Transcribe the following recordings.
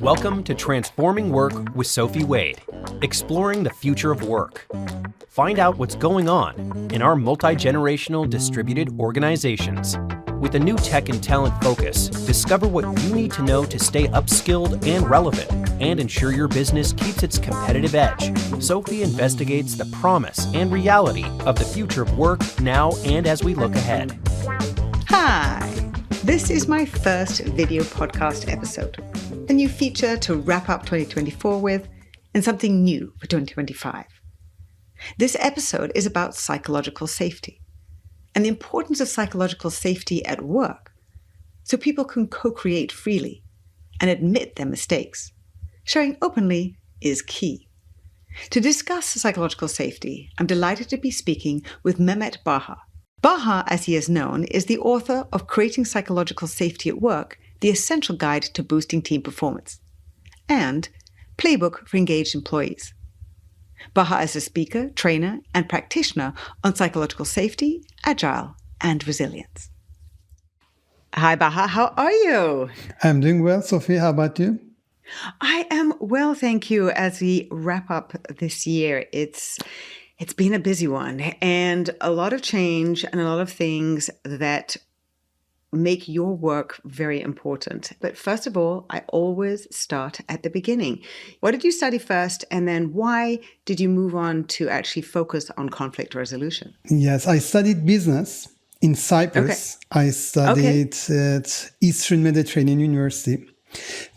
Welcome to Transforming Work with Sophie Wade, exploring the future of work. Find out what's going on in our multi-generational distributed organizations. With a new tech and talent focus, discover what you need to know to stay upskilled and relevant and ensure your business keeps its competitive edge. Sophie investigates the promise and reality of the future of work now and as we look ahead. Hi, this is my first video podcast episode, a new feature to wrap up 2024 with and something new for 2025. This episode is about psychological safety and the importance of psychological safety at work so people can co-create freely and admit their mistakes. Sharing openly is key. To discuss psychological safety, I'm delighted to be speaking with Mehmet Baha. Baha, as he is known, is the author of Creating Psychological Safety at Work, the Essential Guide to Boosting Team Performance, and Playbook for Engaged Employees. Baha is a speaker, trainer, and practitioner on psychological safety, agile, and resilience. Hi, Baha. How are you? I'm doing well, Sophie. How about you? I am well, thank you. As we wrap up this year, it's been a busy one and a lot of change and a lot of things that make your work very important. But first of all, I always start at the beginning. What did you study first? And then why did you move on to actually focus on conflict resolution? Yes, I studied business in Cyprus. Okay. I studied at Eastern Mediterranean University.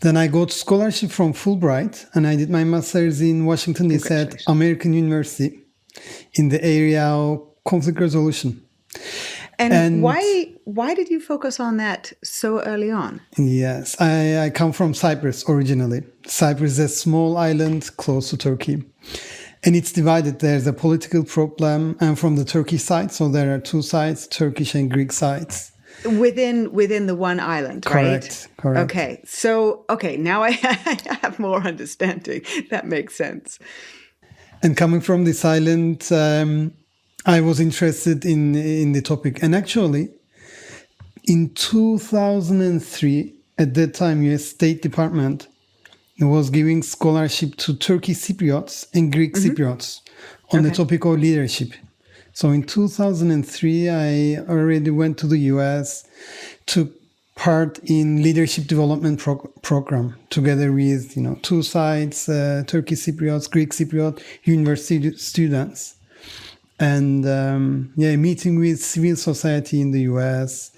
Then I got scholarship from Fulbright and I did my master's in Washington, D.C. at American University in the area of conflict resolution. And why did you focus on that so early on? Yes, I come from Cyprus originally. Cyprus is a small island close to Turkey. And it's divided. There's a political problem. I'm from the Turkish side, so there are two sides, Turkish and Greek sides. Within the one island, right? Correct. Okay, so, now I have more understanding. That makes sense. And coming from this island, I was interested in the topic. And actually, in 2003, at that time, U.S. State Department was giving scholarship to Turkish Cypriots and Greek Cypriots on the topic of leadership. So in 2003, I already went to the U.S., took part in leadership development program together with two sides, Turkish Cypriots, Greek Cypriot university students. And meeting with civil society in the U.S.,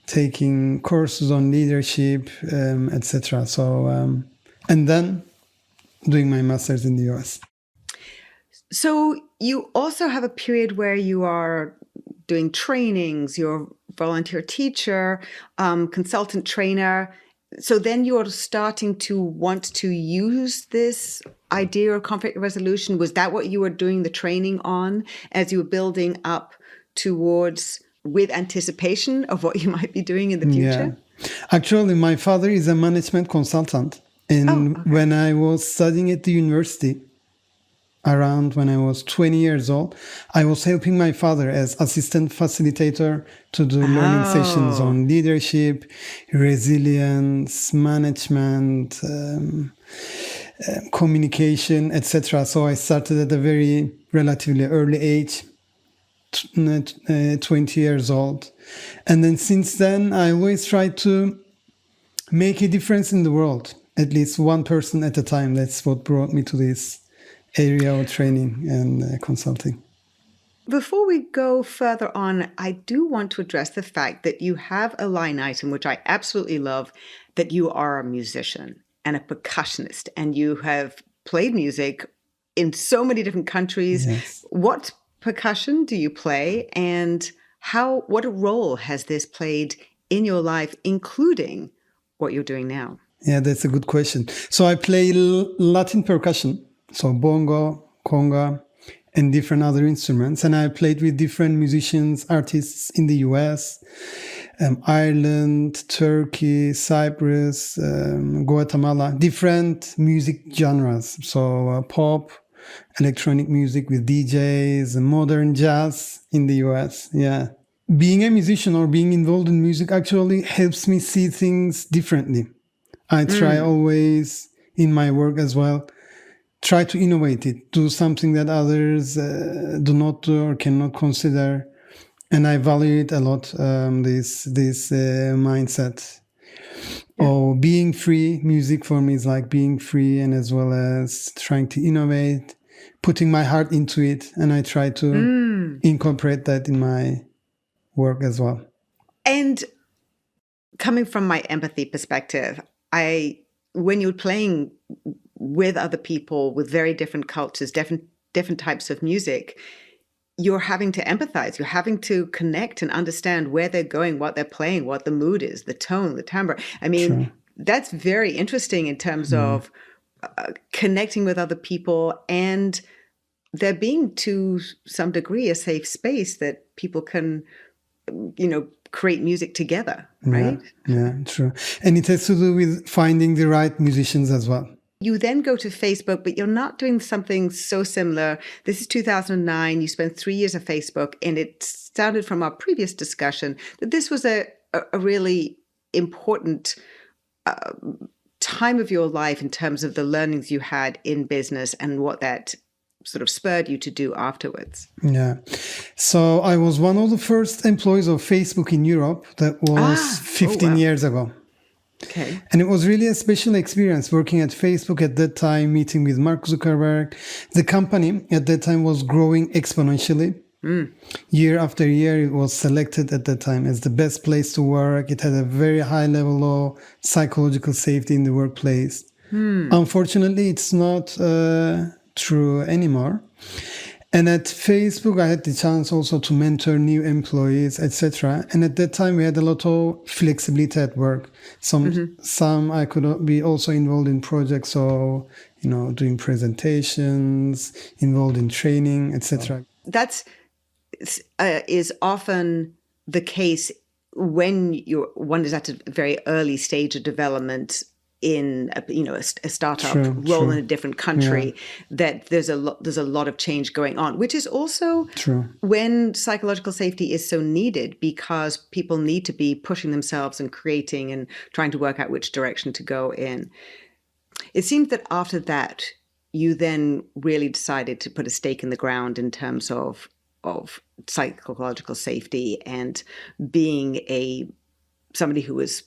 taking courses on leadership, etc. So, and then doing my master's in the U.S. So you also have a period where you are doing trainings, you're a volunteer teacher, consultant trainer. So then you're starting to want to use this idea of conflict resolution. Was that what you were doing the training on as you were building up towards with anticipation of what you might be doing in the future? Yeah. Actually, my father is a management consultant. And when I was studying at the university, around when I was 20 years old, I was helping my father as assistant facilitator to do learning sessions on leadership, resilience, management, communication, etc. So I started at a very relatively early age, 20 years old. And then since then, I always try to make a difference in the world, at least one person at a time. That's what brought me to this area of training and consulting. Before we go further on, I do want to address the fact that you have a line item, which I absolutely love, that you are a musician and a percussionist, and you have played music in so many different countries. Yes. What percussion do you play, and what a role has this played in your life, including what you're doing now? Yeah, that's a good question. So I play Latin percussion. So bongo, conga, and different other instruments. And I played with different musicians, artists in the US, Ireland, Turkey, Cyprus, Guatemala, different music genres. So pop, electronic music with DJs, modern jazz in the US. Yeah. Being a musician or being involved in music actually helps me see things differently. I try always in my work as well, try to innovate it, do something that others do not do or cannot consider. And I value it a lot, this mindset. Oh, being free, music for me is like being free, and as well as trying to innovate, putting my heart into it. And I try to incorporate that in my work as well. And coming from my empathy perspective, when you're playing with other people with very different cultures, different types of music, you're having to empathize. You're having to connect and understand where they're going, what they're playing, what the mood is, the tone, the timbre. I mean, that's very interesting in terms of connecting with other people, and there being, to some degree, a safe space that people can, create music together, right? Yeah, true. And it has to do with finding the right musicians as well. You then go to Facebook, but you're not doing something so similar. This is 2009. You spent 3 years at Facebook, and it sounded from our previous discussion that this was a really important time of your life in terms of the learnings you had in business and what that sort of spurred you to do afterwards. Yeah. So I was one of the first employees of Facebook in Europe. That was 15 years ago. Okay. And it was really a special experience working at Facebook at that time, meeting with Mark Zuckerberg. The company at that time was growing exponentially. Year after year, it was selected at that time as the best place to work. It had a very high level of psychological safety in the workplace. Unfortunately, it's not true anymore. And at Facebook, I had the chance also to mentor new employees, etc. And at that time, we had a lot of flexibility at work. Some I could be also involved in projects, so doing presentations, involved in training, etc. That's is often the case when one is at a very early stage of development in a startup role in a different country, that there's a lot of change going on, which is also when psychological safety is so needed, because people need to be pushing themselves and creating and trying to work out which direction to go in. It seems that after that, you then really decided to put a stake in the ground in terms of psychological safety and being somebody who was,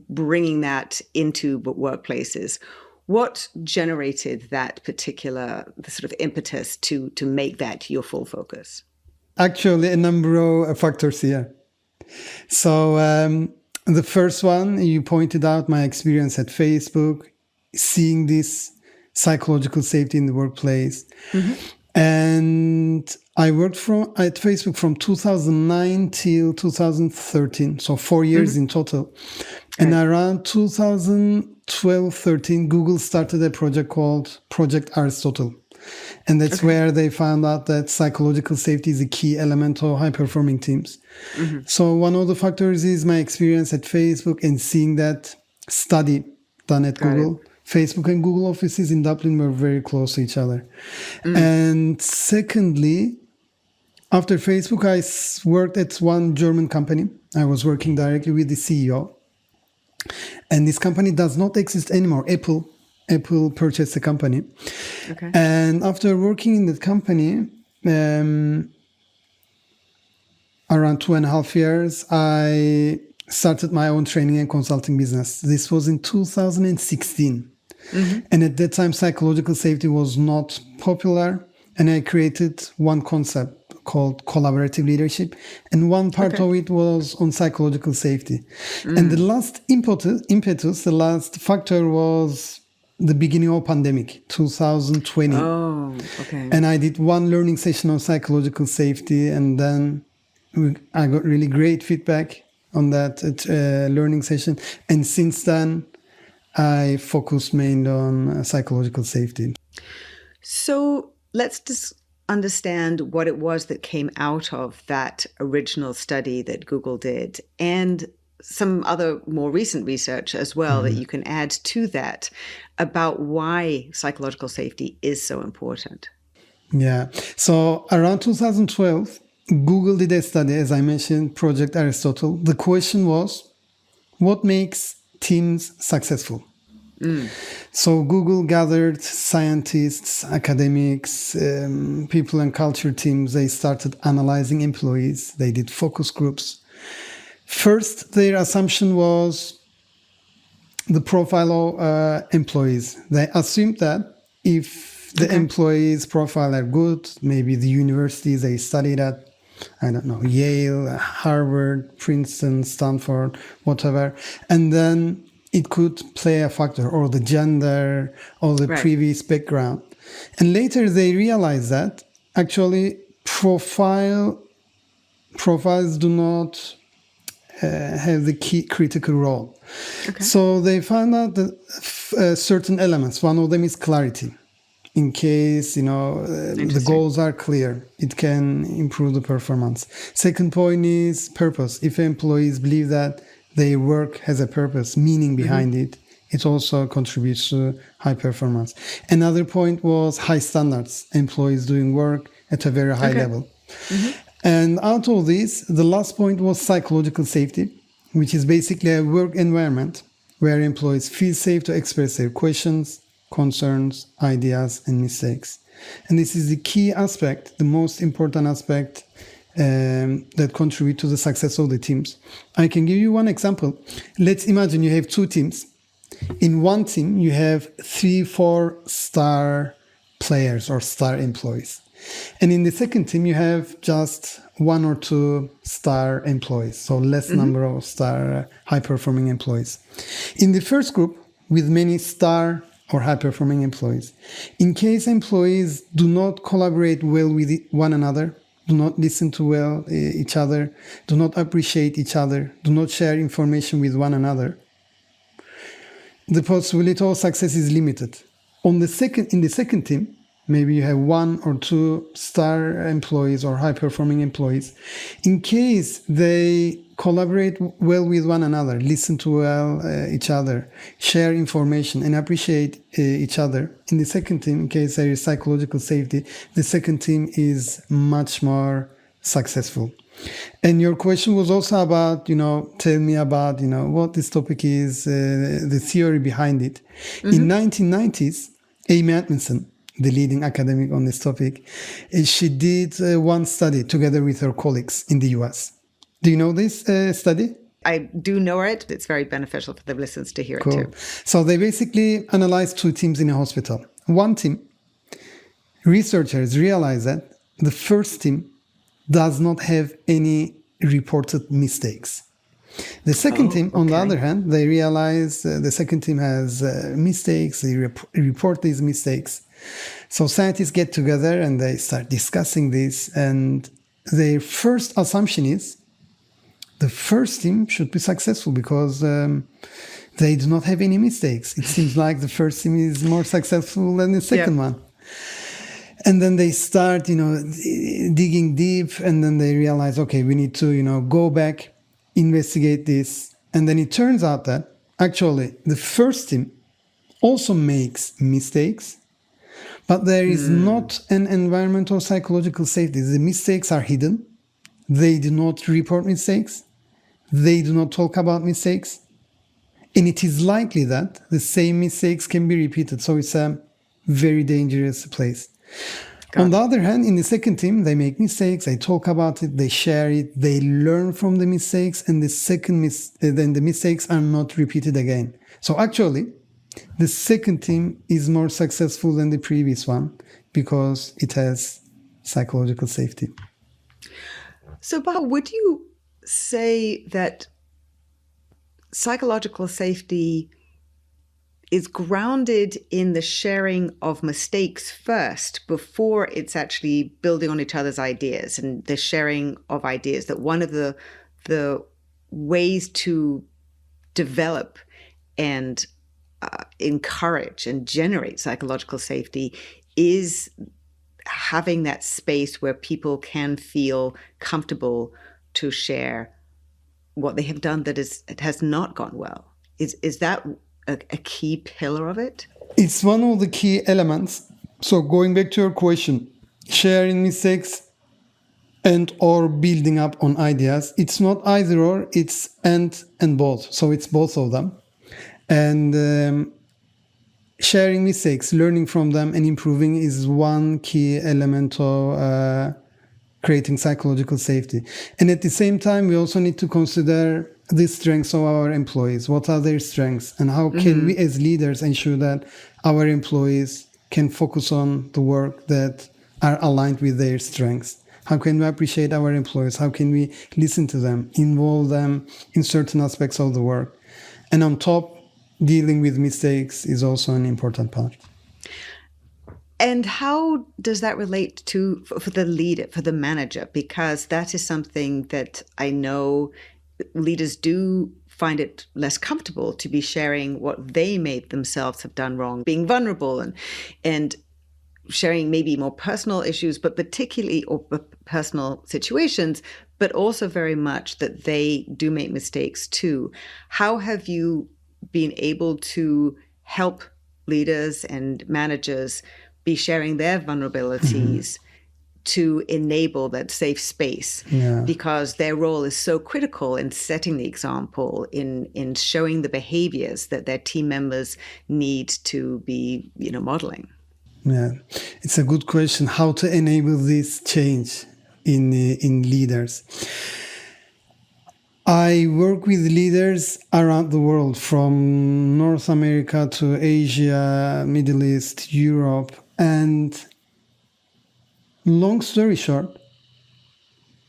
bringing that into workplaces. What generated that particular sort of impetus to make that your full focus? Actually, a number of factors here. So the first one, you pointed out my experience at Facebook, seeing this psychological safety in the workplace. And I worked at Facebook from 2009 till 2013, so 4 years in total. And around 2012-13, Google started a project called Project Aristotle. And that's where they found out that psychological safety is a key element of high-performing teams. So one of the factors is my experience at Facebook and seeing that study done at Google. Facebook and Google offices in Dublin were very close to each other. And secondly, after Facebook, I worked at one German company. I was working directly with the CEO. And this company does not exist anymore. Apple purchased the company. And after working in that company, around 2.5 years, I started my own training and consulting business. This was in 2016. And at that time, psychological safety was not popular. And I created one concept called collaborative leadership. And one part of it was on psychological safety. And the last impetus, the last factor was the beginning of pandemic, 2020. And I did one learning session on psychological safety. And then I got really great feedback on that learning session. And since then, I focused mainly on psychological safety. So let's just understand what it was that came out of that original study that Google did, and some other more recent research as well that you can add to that about why psychological safety is so important. Yeah. So around 2012, Google did a study, as I mentioned, Project Aristotle. The question was, what makes teams successful. So Google gathered scientists, academics, people and culture teams. They started analyzing employees. They did focus groups. First, their assumption was the profile of employees. They assumed that if the employees' profile are good, maybe the universities they studied at, I don't know, Yale, Harvard, Princeton, Stanford, whatever, and then it could play a factor, or the gender, or the previous background. And later they realized that actually profiles do not have the key critical role. So they found out that certain elements, one of them is clarity. In case, the goals are clear, it can improve the performance. Second point is purpose. If employees believe that their work has a purpose, meaning behind it, it also contributes to high performance. Another point was high standards, employees doing work at a very high level. And out of this, the last point was psychological safety, which is basically a work environment where employees feel safe to express their questions, concerns, ideas, and mistakes. And this is the key aspect, the most important aspect that contribute to the success of the teams. I can give you one example. Let's imagine you have two teams. In one team, you have 3-4 star players or star employees. And in the second team, you have just 1 or 2 star employees, so less number of star high-performing employees. In the first group, with many star or high-performing employees, in case employees do not collaborate well with one another, do not listen to each other, do not appreciate each other, do not share information with one another, the possibility of success is limited. In the second team, maybe you have 1 or 2 star employees or high-performing employees. In case they collaborate well with one another, listen to each other, share information, and appreciate each other, in the second team, in case there is psychological safety, the second team is much more successful. And your question was also about, tell me about, what this topic is, the theory behind it. In 1990s, Amy Edmondson, the leading academic on this topic, she did one study together with her colleagues in the US. Do you know this study? I do know it. It's very beneficial for the listeners to hear it too. So they basically analyzed 2 teams in a hospital. One team, researchers realized that the first team does not have any reported mistakes. The second team, on the other hand, they realize the second team has mistakes. They report these mistakes. So scientists get together and they start discussing this. And their first assumption is the first team should be successful because they do not have any mistakes. It seems like the first team is more successful than the second one. And then they start, digging deep, and then they realize, okay, we need to, go back, investigate this. And then it turns out that actually the first team also makes mistakes, but there is not an environmental psychological safety. The mistakes are hidden. They do not report mistakes. They do not talk about mistakes. And it is likely that the same mistakes can be repeated. So it's a very dangerous place. On the other hand, in the second team, they make mistakes, they talk about it, they share it, they learn from the mistakes, and then the mistakes are not repeated again. So actually, the second team is more successful than the previous one because it has psychological safety. So, Baha, would you say that psychological safety is grounded in the sharing of mistakes first before it's actually building on each other's ideas and the sharing of ideas, that one of the ways to develop and encourage and generate psychological safety is having that space where people can feel comfortable to share what they have done that it has not gone well. Is that a key pillar of it? It's one of the key elements. So going back to your question, sharing mistakes and or building up on ideas, it's not either or, it's and both. So it's both of them. And sharing mistakes, learning from them and improving is one key element of creating psychological safety. And at the same time, we also need to consider the strengths of our employees. What are their strengths? And how can we as leaders ensure that our employees can focus on the work that are aligned with their strengths? How can we appreciate our employees? How can we listen to them, involve them in certain aspects of the work? And on top, dealing with mistakes is also an important part. And how does that relate to for the leader, for the manager? Because that is something that I know leaders do find it less comfortable to be sharing what they may themselves have done wrong, being vulnerable and sharing maybe more personal issues, but particularly or personal situations, but also very much that they do make mistakes too. How have you been able to help leaders and managers be sharing their vulnerabilities to enable that safe space? Because their role is so critical in setting the example, in showing the behaviors that their team members need to be, modeling. Yeah, it's a good question. How to enable this change in leaders? I work with leaders around the world, from North America to Asia, Middle East, Europe. And long story short,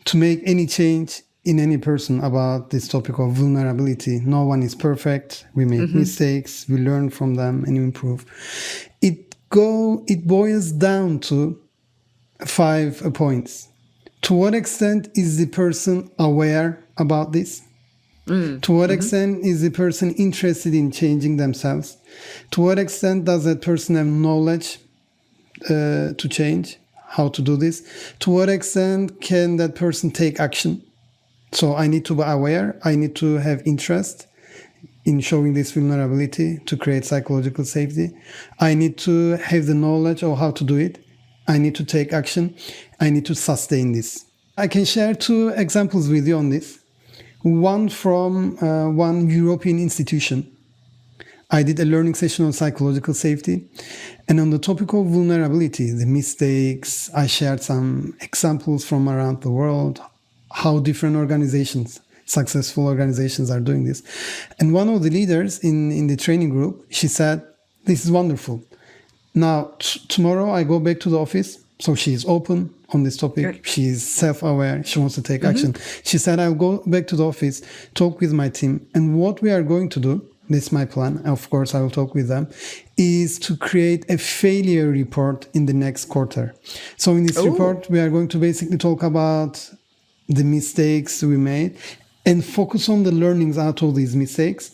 to make any change in any person about this topic of vulnerability, no one is perfect. We make mistakes, we learn from them and improve. It boils down to 5 points. To what extent is the person aware about this? To what extent is the person interested in changing themselves? To what extent does that person have knowledge to change, how to do this? To what extent can that person take action? So I need to be aware, I need to have interest in showing this vulnerability to create psychological safety. I need to have the knowledge of how to do it. I need to take action. I need to sustain this. I can share 2 examples with you on this. One from one European institution. I did a learning session on psychological safety. And on the topic of vulnerability, the mistakes, I shared some examples from around the world, how different organizations, successful organizations are doing this. And one of the leaders in the training group, she said, "This is wonderful. Now, tomorrow I go back to the office." So she is open on this topic. Good. She is self-aware. She wants to take action. She said, "I'll go back to the office, talk with my team. And what we are going to do," this is my plan, of course I will talk with them, "is to create a failure report in the next quarter." So in this report, we are going to basically talk about the mistakes we made and focus on the learnings out of these mistakes,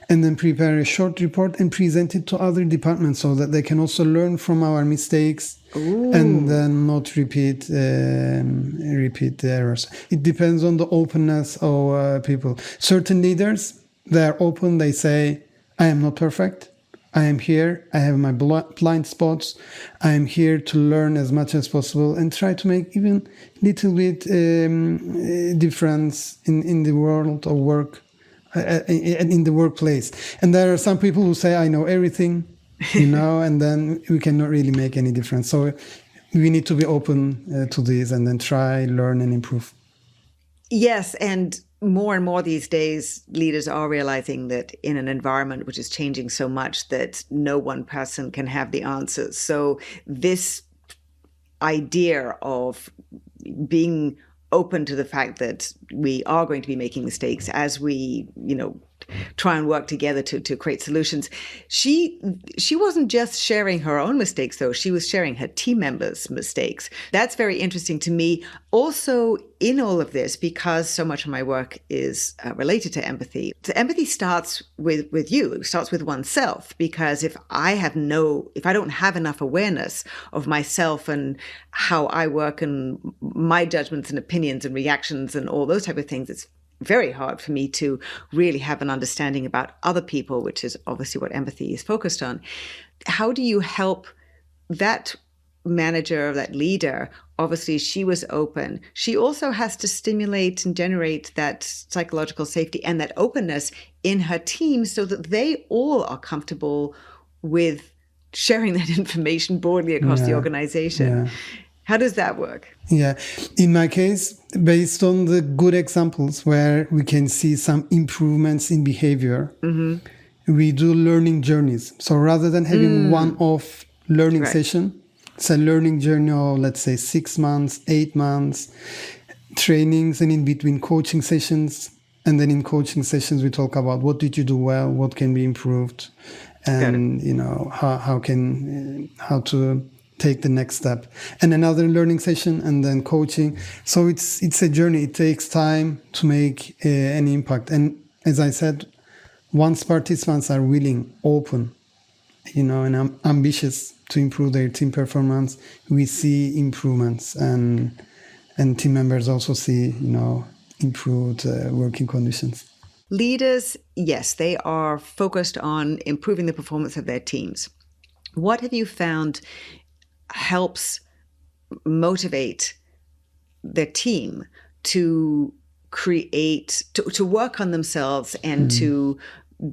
and then prepare a short report and present it to other departments so that they can also learn from our mistakes and then not repeat the errors. It depends on the openness of people. Certain leaders, they are open. They say, "I am not perfect. I am here. I have my blind spots. I am here to learn as much as possible and try to make even little bit difference in the world of work, in the workplace." And there are some people who say, "I know everything," and then we cannot really make any difference. So we need to be open to this and then try, learn, and improve. Yes, and more these days, leaders are realizing that in an environment which is changing so much that no one person can have the answers. So this idea of being open to the fact that we are going to be making mistakes as we, try and work together to create solutions. She wasn't just sharing her own mistakes, though. She was sharing her team members' mistakes. That's very interesting to me. Also, in all of this, because so much of my work is related to empathy. So empathy starts with you. It starts with oneself, because if I don't have enough awareness of myself and how I work and my judgments and opinions and reactions and all those type of things, it's very hard for me to really have an understanding about other people, which is obviously what empathy is focused on. How do you help that manager or that leader obviously she was open. She also has to stimulate and generate that psychological safety and that openness in her team so that they all are comfortable with sharing that information broadly across the organization. How does that work? Yeah. In my case, based on the good examples where we can see some improvements in behavior, we do learning journeys. So rather than having one-off learning session, it's a learning journey of, let's say, 6 months, 8 months, trainings, and in between coaching sessions. And then in coaching sessions, we talk about what did you do well, what can be improved, and how to take the next step. And another learning session, and then coaching. So it's a journey. It takes time to make an impact. And as I said, once participants are willing, open, and ambitious to improve their team performance, we see improvements, and team members also see, improved working conditions. Leaders, yes, they are focused on improving the performance of their teams. What have you found helps motivate the team to create, to work on themselves and to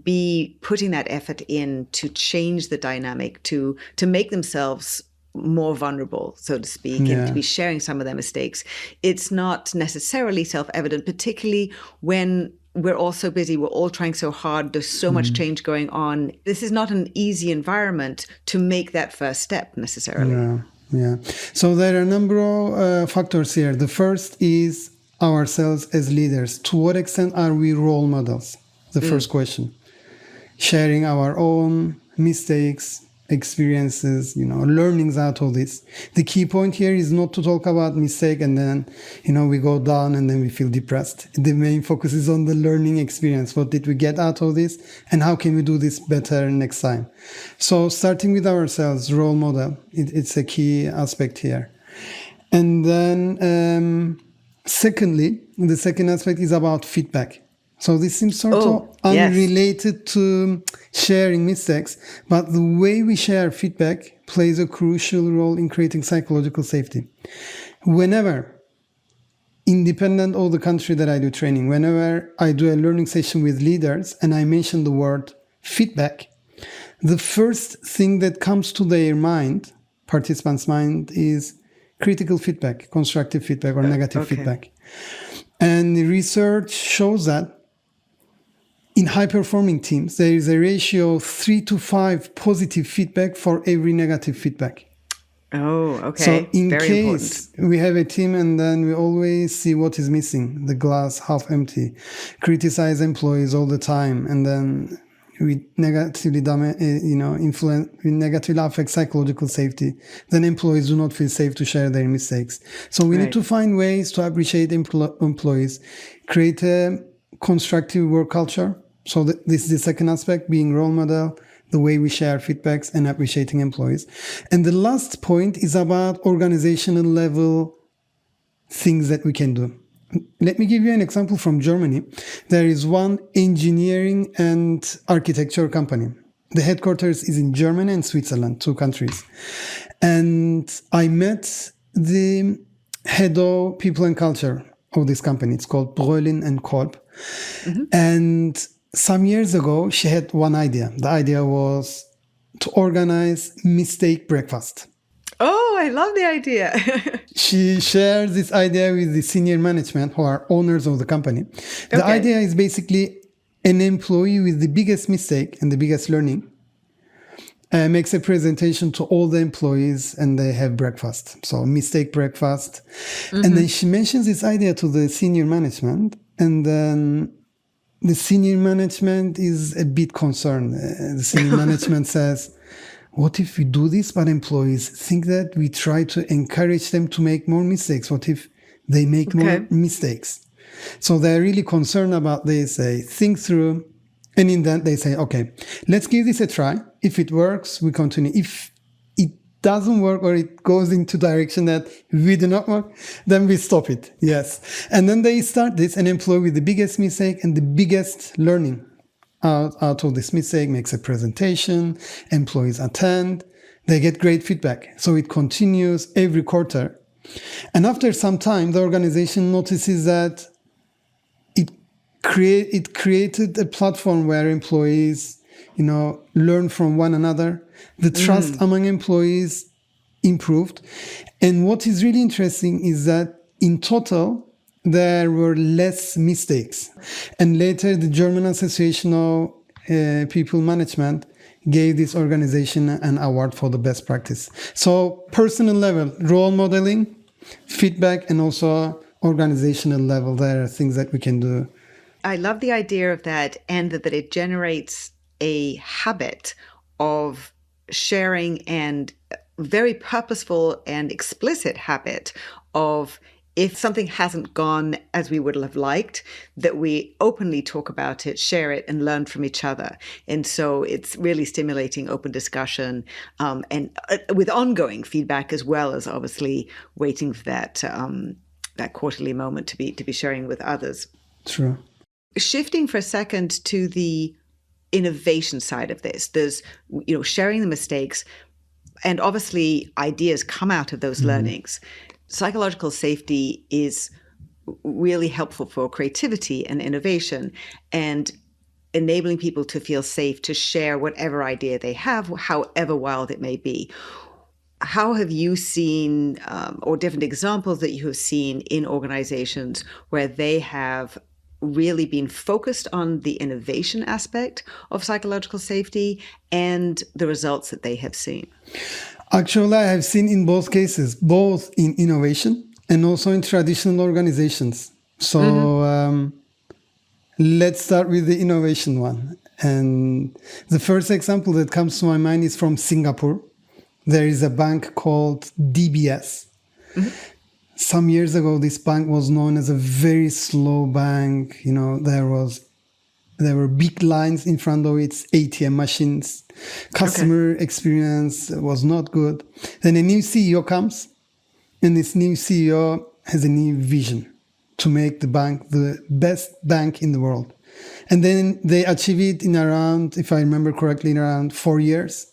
be putting that effort in to change the dynamic, to make themselves more vulnerable, so to speak, and to be sharing some of their mistakes? It's not necessarily self-evident, particularly when we're all so busy, we're all trying so hard, there's so much change going on. This is not an easy environment to make that first step necessarily. Yeah. So there are a number of factors here. The first is ourselves as leaders. To what extent are we role models? The first question. Sharing our own mistakes, experiences, learnings out of this. The key point here is not to talk about mistake and then, we go down and then we feel depressed. The main focus is on the learning experience. What did we get out of this? And how can we do this better next time? So starting with ourselves, role model, it's a key aspect here. And then secondly, the second aspect is about feedback. So this seems sort of unrelated to sharing mistakes, but the way we share feedback plays a crucial role in creating psychological safety. Whenever, independent of the country that I do training, whenever I do a learning session with leaders and I mention the word feedback, the first thing that comes to their mind, participants' mind, is critical feedback, constructive feedback, or negative feedback. And the research shows that in high-performing teams, there is a ratio of 3 to 5 positive feedback for every negative feedback. Oh, okay. So in Very case we have a team and then we always see what is missing, the glass half empty, criticize employees all the time, and then we negatively we negatively affect psychological safety, then employees do not feel safe to share their mistakes. So we need to find ways to appreciate employees, create a constructive work culture. So this is the second aspect, being role model, the way we share feedbacks and appreciating employees. And the last point is about organizational level things that we can do. Let me give you an example from Germany. There is one engineering and architecture company. The headquarters is in Germany and Switzerland, 2 countries. And I met the head of people and culture of this company. It's called Brolin and Kolb. And some years ago, she had one idea. The idea was to organize mistake breakfast. Oh, I love the idea. She shares this idea with the senior management who are owners of the company. The idea is basically an employee with the biggest mistake and the biggest learning makes a presentation to all the employees and they have breakfast. So mistake breakfast. And then she mentions this idea to the senior management, and then the senior management is a bit concerned. The senior management says, what if we do this, but employees think that we try to encourage them to make more mistakes? What if they make more mistakes? So they're really concerned about this. They think through, and in that they say, okay, let's give this a try. If it works, we continue. If it doesn't work or it goes into direction that we do not work, then we stop it. Yes. And then they start this, an employee with the biggest mistake and the biggest learning out of this mistake makes a presentation, employees attend, they get great feedback. So it continues every quarter. And after some time, the organization notices that it created a platform where employees, learn from one another. The trust among employees improved. And what is really interesting is that in total, there were less mistakes. And later, the German Association of People Management gave this organization an award for the best practice. So personal level, role modeling, feedback, and also organizational level, there are things that we can do. I love the idea of that, and that it generates a habit of sharing, and very purposeful and explicit habit of, if something hasn't gone as we would have liked, that we openly talk about it, share it, and learn from each other. And so it's really stimulating open discussion, and with ongoing feedback, as well as obviously waiting for that quarterly moment to be sharing with others. True. Shifting for a second to the innovation side of this, there's sharing the mistakes, and obviously ideas come out of those learnings. Psychological safety is really helpful for creativity and innovation, and enabling people to feel safe to share whatever idea they have, however wild it may be. How have you seen, or different examples that you have seen in organizations where they have really been focused on the innovation aspect of psychological safety and the results that they have seen? Actually, I have seen in both cases, both in innovation and also in traditional organizations. So let's start with the innovation one. And the first example that comes to my mind is from Singapore. There is a bank called DBS. Some years ago, this bank was known as a very slow bank. There were big lines in front of its ATM machines. Customer experience was not good. Then a new CEO comes, and this new CEO has a new vision to make the bank the best bank in the world. And then they achieve it in around, if I remember correctly, in around 4 years.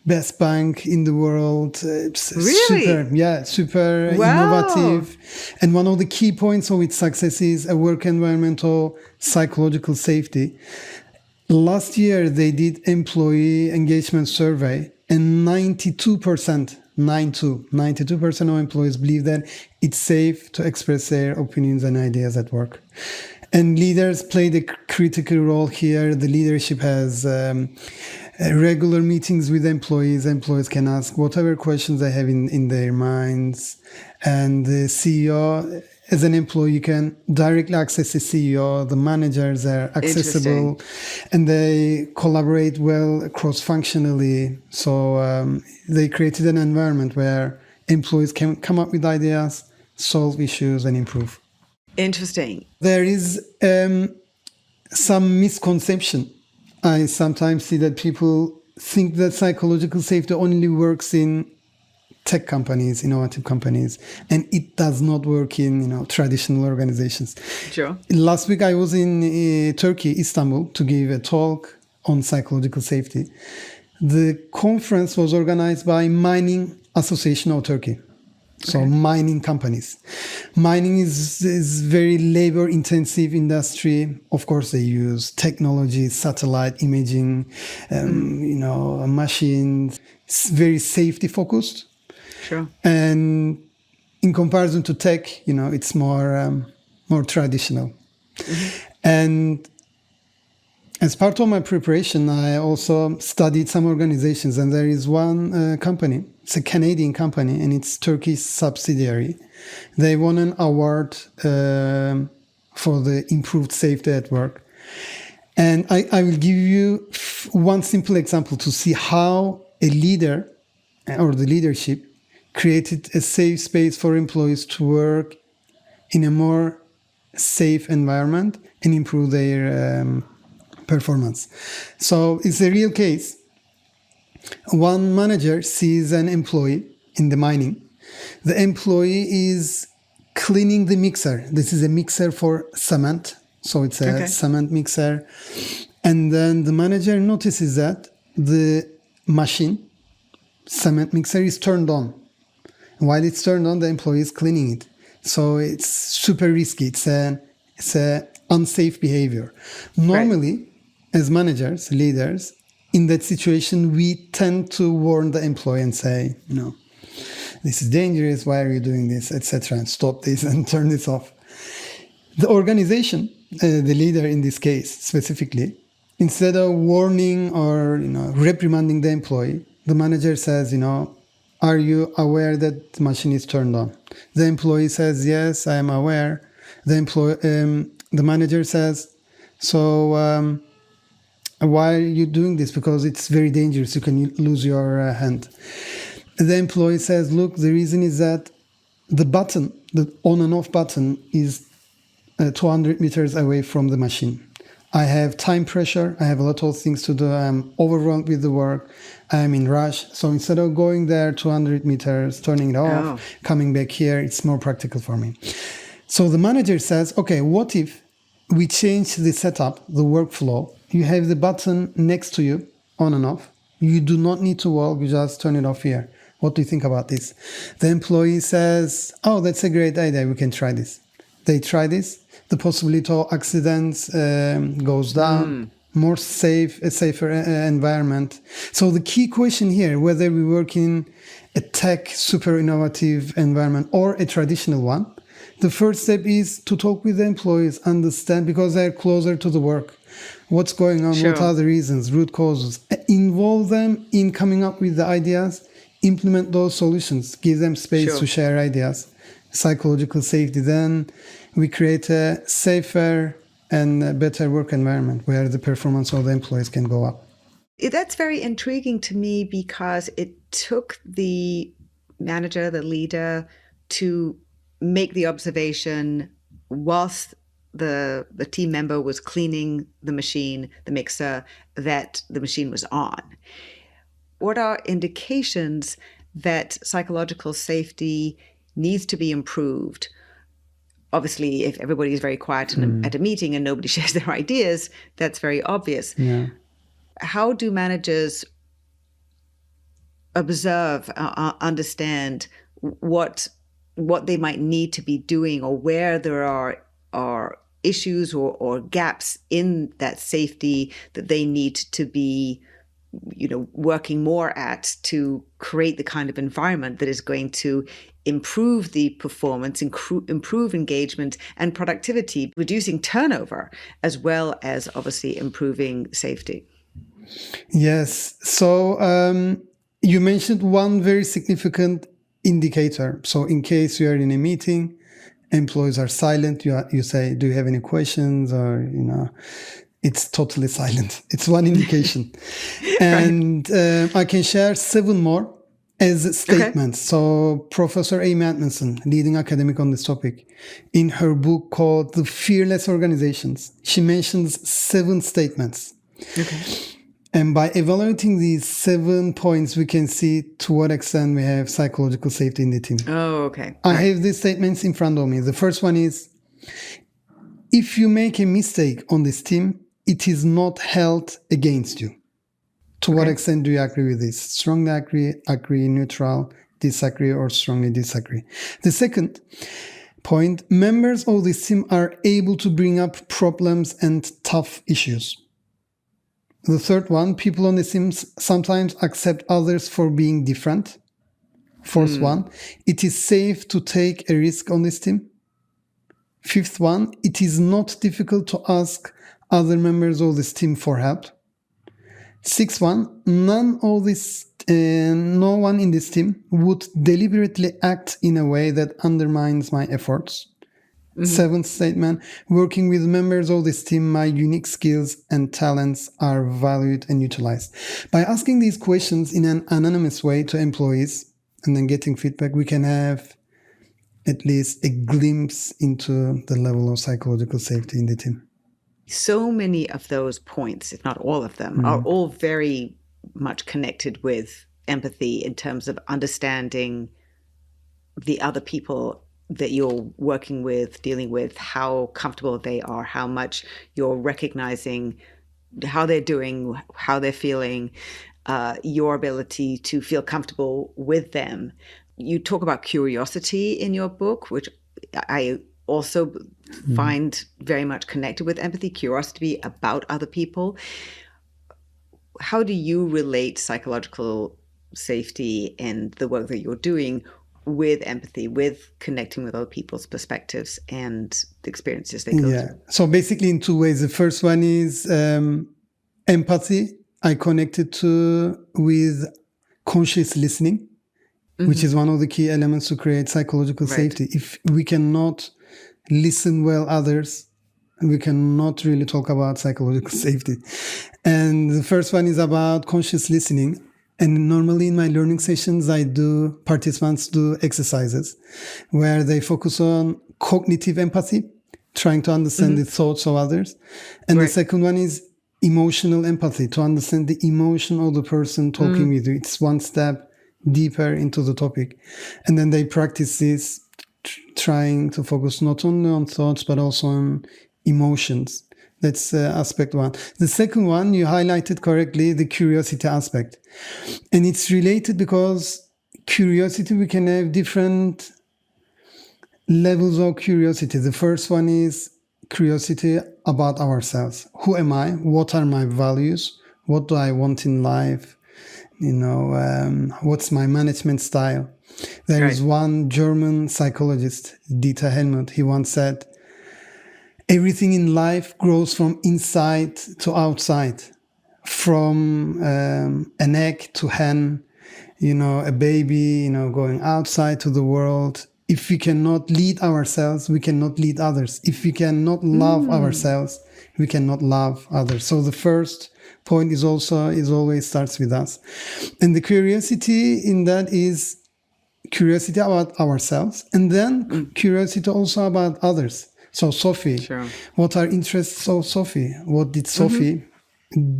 Best bank in the world. Really? Super innovative. And one of the key points of its success is a work environmental psychological safety. Last year, they did employee engagement survey, and 92% of employees believe that it's safe to express their opinions and ideas at work. And leaders played a critical role here. The leadership has regular meetings with employees. Employees can ask whatever questions they have in their minds. And the CEO, as an employee, you can directly access the CEO. The managers are accessible, and they collaborate well cross-functionally. So they created an environment where employees can come up with ideas, solve issues, and improve. Interesting. There is some misconception. I sometimes see that people think that psychological safety only works in tech companies, innovative companies, and it does not work in traditional organizations. Sure. Last week I was in Turkey, Istanbul, to give a talk on psychological safety. The conference was organized by Mining Association of Turkey. So mining companies. Mining is very labor-intensive industry. Of course, they use technology, satellite imaging, machines. It's very safety-focused. Sure. And in comparison to tech, it's more traditional. And as part of my preparation, I also studied some organizations, and there is one company. It's a Canadian company, and it's Turkish subsidiary. They won an award for the improved safety at work. And I will give you one simple example to see how a leader or the leadership created a safe space for employees to work in a more safe environment and improve their performance. So it's a real case. One manager sees an employee in the mining. The employee is cleaning the mixer. This is a mixer for cement. So it's a cement mixer. And then the manager notices that the machine, cement mixer, is turned on. While it's turned on, the employee is cleaning it. So it's super risky. It's a unsafe behavior. Normally, as managers, leaders, in that situation, we tend to warn the employee and say, this is dangerous. Why are you doing this, etc., and stop this and turn this off. The organization, the leader in this case specifically, instead of warning or reprimanding the employee, the manager says, are you aware that the machine is turned on? The employee says, yes, I am aware. The manager says, so why are you doing this? Because it's very dangerous. You can lose your hand. The employee says, look, the reason is that the button, the on and off button, is 200 meters away from the machine. I have time pressure. I have a lot of things to do. I'm overwhelmed with the work. I'm in rush. So instead of going there 200 meters, turning it off, coming back here, it's more practical for me. So the manager says, okay, what if we change the setup, the workflow? You have the button next to you, on and off. You do not need to walk. You just turn it off here. What do you think about this? The employee says, oh, that's a great idea. We can try this. They try this. The possibility of accidents goes down, more safe, a safer environment. So the key question here, whether we work in a tech, super innovative environment or a traditional one, the first step is to talk with the employees, understand, because they're closer to the work. What's going on? Sure. What are the reasons, root causes? Involve them in coming up with the ideas, implement those solutions, give them space to share ideas. Psychological safety, then we create a safer and better work environment where the performance of the employees can go up. That's very intriguing to me because it took the manager, the leader, to make the observation whilst the team member was cleaning the machine, the mixer, that the machine was on. What are indications that psychological safety needs to be improved? Obviously, if everybody is very quiet at a meeting and nobody shares their ideas, that's very obvious. Yeah. How do managers observe, understand what they might need to be doing, or where there are issues or gaps in that safety that they need to be working more at to create the kind of environment that is going to improve the performance, improve engagement and productivity, reducing turnover, as well as obviously improving safety? Yes. So you mentioned one very significant indicator. So in case you are in a meeting, employees are silent, you say, do you have any questions? Or, it's totally silent. It's one indication. And I can share 7 more as statements. Okay. So Professor A. Madmanson, leading academic on this topic, in her book called The Fearless Organizations, she mentions 7 statements. Okay. And by evaluating these 7 points, we can see to what extent we have psychological safety in the team. Oh, okay. I have these statements in front of me. The first one is, if you make a mistake on this team, it is not held against you. To what extent do you agree with this? Strongly agree, neutral, disagree, or strongly disagree. The second point, members of this team are able to bring up problems and tough issues. The third one, people on the team sometimes accept others for being different. Fourth one, it is safe to take a risk on this team. Fifth one, it is not difficult to ask other members of this team for help. Sixth one, no one in this team would deliberately act in a way that undermines my efforts. Mm-hmm. Seventh statement, working with members of this team, my unique skills and talents are valued and utilized. By asking these questions in an anonymous way to employees and then getting feedback, we can have at least a glimpse into the level of psychological safety in the team. So many of those points, if not all of them, are all very much connected with empathy in terms of understanding the other people that you're working with, dealing with, how comfortable they are, how much you're recognizing how they're doing, how they're feeling, your ability to feel comfortable with them. You talk about curiosity in your book, which I also find very much connected with empathy, curiosity about other people. How do you relate psychological safety and the work that you're doing with empathy, with connecting with other people's perspectives and the experiences they go through? So basically in two ways. The first one is empathy. I connected with conscious listening, which is one of the key elements to create psychological safety. If we cannot listen well others, we cannot really talk about psychological safety. And the first one is about conscious listening. And normally in my learning sessions, participants do exercises where they focus on cognitive empathy, trying to understand the thoughts of others. And the second one is emotional empathy, to understand the emotion of the person talking with you. It's one step deeper into the topic. And then they practice this, trying to focus not only on thoughts, but also on emotions. That's aspect one. The second one, you highlighted correctly, the curiosity aspect. And it's related because curiosity, we can have different levels of curiosity. The first one is curiosity about ourselves. Who am I? What are my values? What do I want in life? What's my management style? There is one German psychologist, Dieter Helmut. He once said, everything in life grows from inside to outside, from an egg to hen, a baby, going outside to the world. If we cannot lead ourselves, we cannot lead others. If we cannot love ourselves, we cannot love others. So the first point is always starts with us. And the curiosity in that is curiosity about ourselves, and then curiosity also about others. So Sophie, what are interests of Sophie? What did Sophie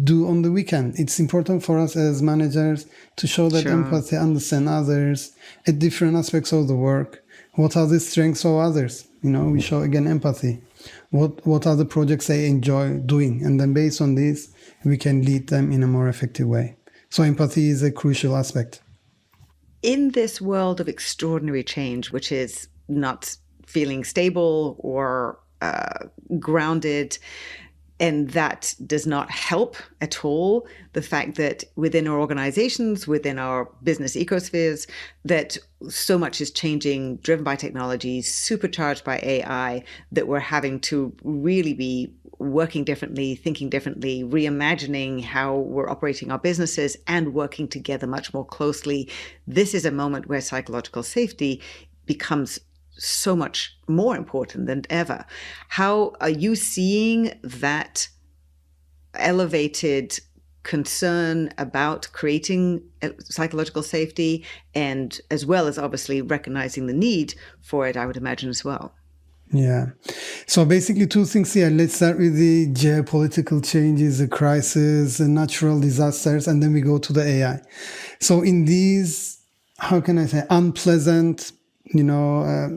do on the weekend? It's important for us as managers to show that empathy, understand others at different aspects of the work. What are the strengths of others? We show again empathy. What are the projects they enjoy doing? And then based on this, we can lead them in a more effective way. So empathy is a crucial aspect. In this world of extraordinary change, which is not feeling stable or grounded, and that does not help at all, the fact that within our organizations, within our business ecospheres, that so much is changing, driven by technology, supercharged by AI, that we're having to really be working differently, thinking differently, reimagining how we're operating our businesses and working together much more closely. This is a moment where psychological safety becomes so much more important than ever. How are you seeing that elevated concern about creating psychological safety, and as well as obviously recognizing the need for it, I would imagine as well? Yeah. So basically two things here. Let's start with the geopolitical changes, the crisis, the natural disasters, and then we go to the AI. So in these, how can I say, unpleasant,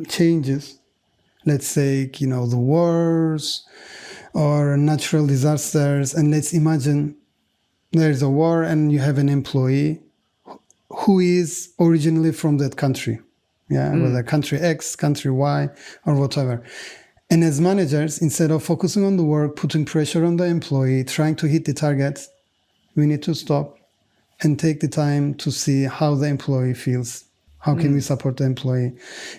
changes, let's say, the wars or natural disasters, and let's imagine there's a war and you have an employee who is originally from that country. Whether country X, country Y, or whatever. And as managers, instead of focusing on the work, putting pressure on the employee, trying to hit the targets, we need to stop and take the time to see how the employee feels. How can we support the employee?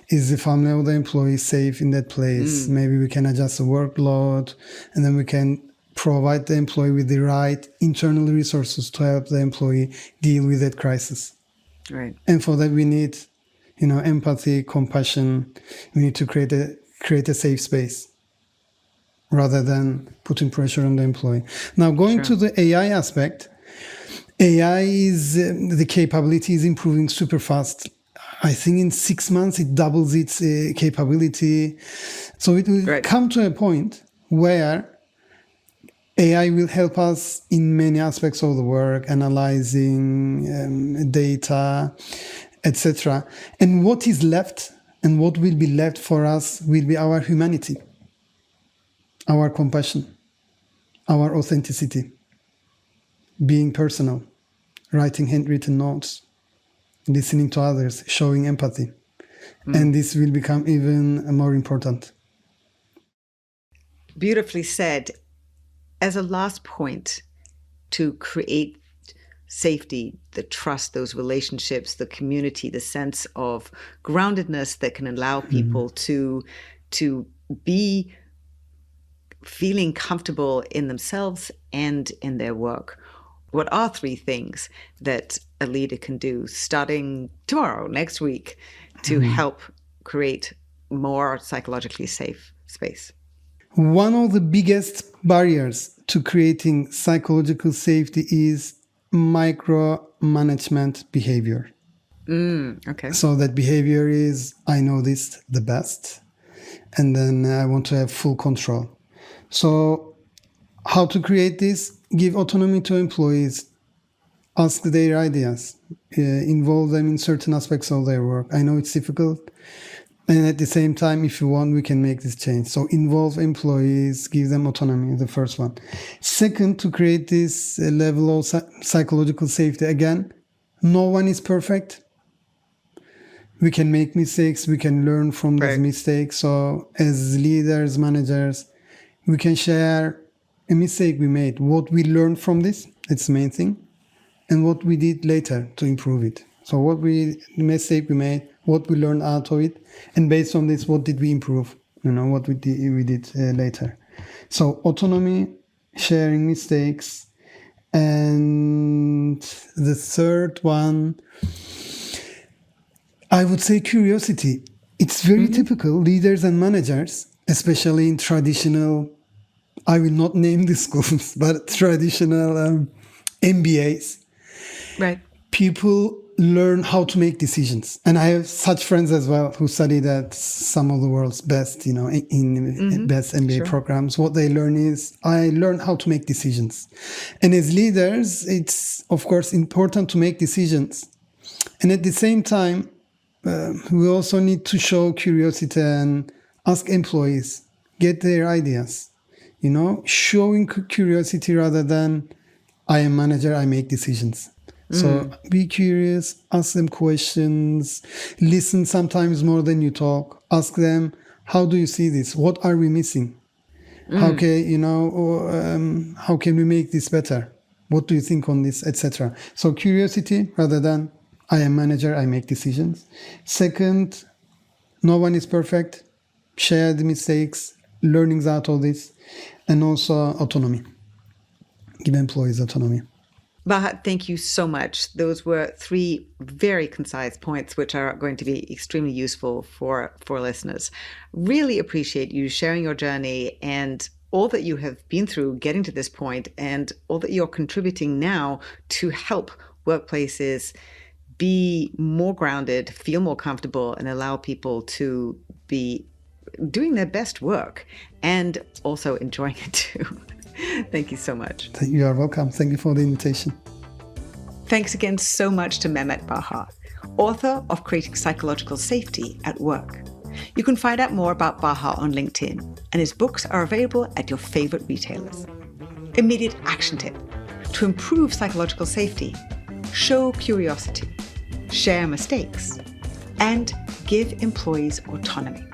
Is the family of the employee safe in that place? Maybe we can adjust the workload, and then we can provide the employee with the right internal resources to help the employee deal with that crisis. Right. And for that, we need empathy, compassion. We need to create a safe space rather than putting pressure on the employee. Now, going to the AI aspect, AI is the capability is improving super fast. I think in 6 months it doubles its capability. So it will come to a point where AI will help us in many aspects of the work, analyzing data, etc. And what is left and what will be left for us will be our humanity, our compassion, our authenticity, being personal, writing handwritten notes, listening to others, showing empathy. And this will become even more important. Beautifully said. As a last point, to create safety, the trust, those relationships, the community, the sense of groundedness that can allow people to be feeling comfortable in themselves and in their work. What are 3 things that a leader can do starting tomorrow, next week, to help create more psychologically safe space? One of the biggest barriers to creating psychological safety is micromanagement behavior. Okay. So that behavior is, I know this the best, and then I want to have full control. So how to create this? Give autonomy to employees. Ask their ideas. Involve them in certain aspects of their work. I know it's difficult. And at the same time, if you want, we can make this change. So involve employees, give them autonomy, the first one. Second, to create this level of psychological safety, again, no one is perfect. We can make mistakes. We can learn from those mistakes. So as leaders, managers, we can share a mistake we made, what we learned from this, it's the main thing, and what we did later to improve it. So the mistake we made, what we learned out of it, and based on this, what did we improve? What we did later. So autonomy, sharing mistakes, and the third one, I would say curiosity. It's very typical. Leaders and managers, especially in traditional, I will not name the schools, but traditional MBAs. Right. People learn how to make decisions. And I have such friends as well who studied at some of the world's best, in best MBA programs. What they learn is, I learn how to make decisions. And as leaders, it's, of course, important to make decisions. And at the same time, we also need to show curiosity and ask employees, get their ideas. Showing curiosity rather than, I am manager, I make decisions. So be curious, ask them questions, listen sometimes more than you talk. Ask them, how do you see this? What are we missing? How can we make this better? What do you think on this, etc. So curiosity rather than, I am manager, I make decisions. Second, no one is perfect. Share the mistakes, learnings out of this, and also autonomy. Give employees autonomy. Baha, thank you so much. Those were 3 very concise points, which are going to be extremely useful for listeners. Really appreciate you sharing your journey and all that you have been through getting to this point, and all that you're contributing now to help workplaces be more grounded, feel more comfortable, and allow people to be doing their best work and also enjoying it too. Thank you so much. You are welcome. Thank you for the invitation. Thanks again so much to Mehmet Baha, author of Creating Psychological Safety at Work. You can find out more about Baha on LinkedIn, and his books are available at your favorite retailers. Immediate action tip: to improve psychological safety, show curiosity, share mistakes, and give employees autonomy.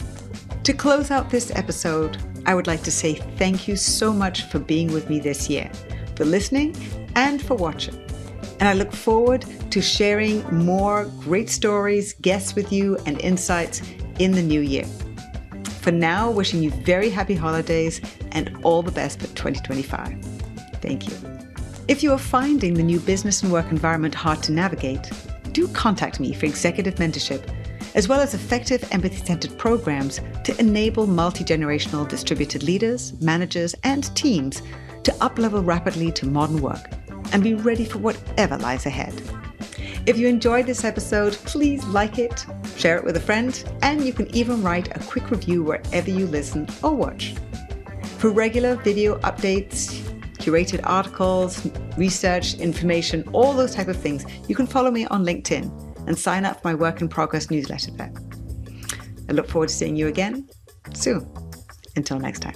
To close out this episode, I would like to say thank you so much for being with me this year, for listening and for watching. And I look forward to sharing more great stories, guests with you, and insights in the new year. For now, wishing you very happy holidays and all the best for 2025. Thank you. If you are finding the new business and work environment hard to navigate, do contact me for executive mentorship, as well as effective empathy-centered programs to enable multi-generational distributed leaders, managers, and teams to up-level rapidly to modern work and be ready for whatever lies ahead. If you enjoyed this episode, please like it, share it with a friend, and you can even write a quick review wherever you listen or watch. For regular video updates, curated articles, research, information, all those type of things, you can follow me on LinkedIn and sign up for my Work in Progress newsletter there. I look forward to seeing you again soon. Until next time.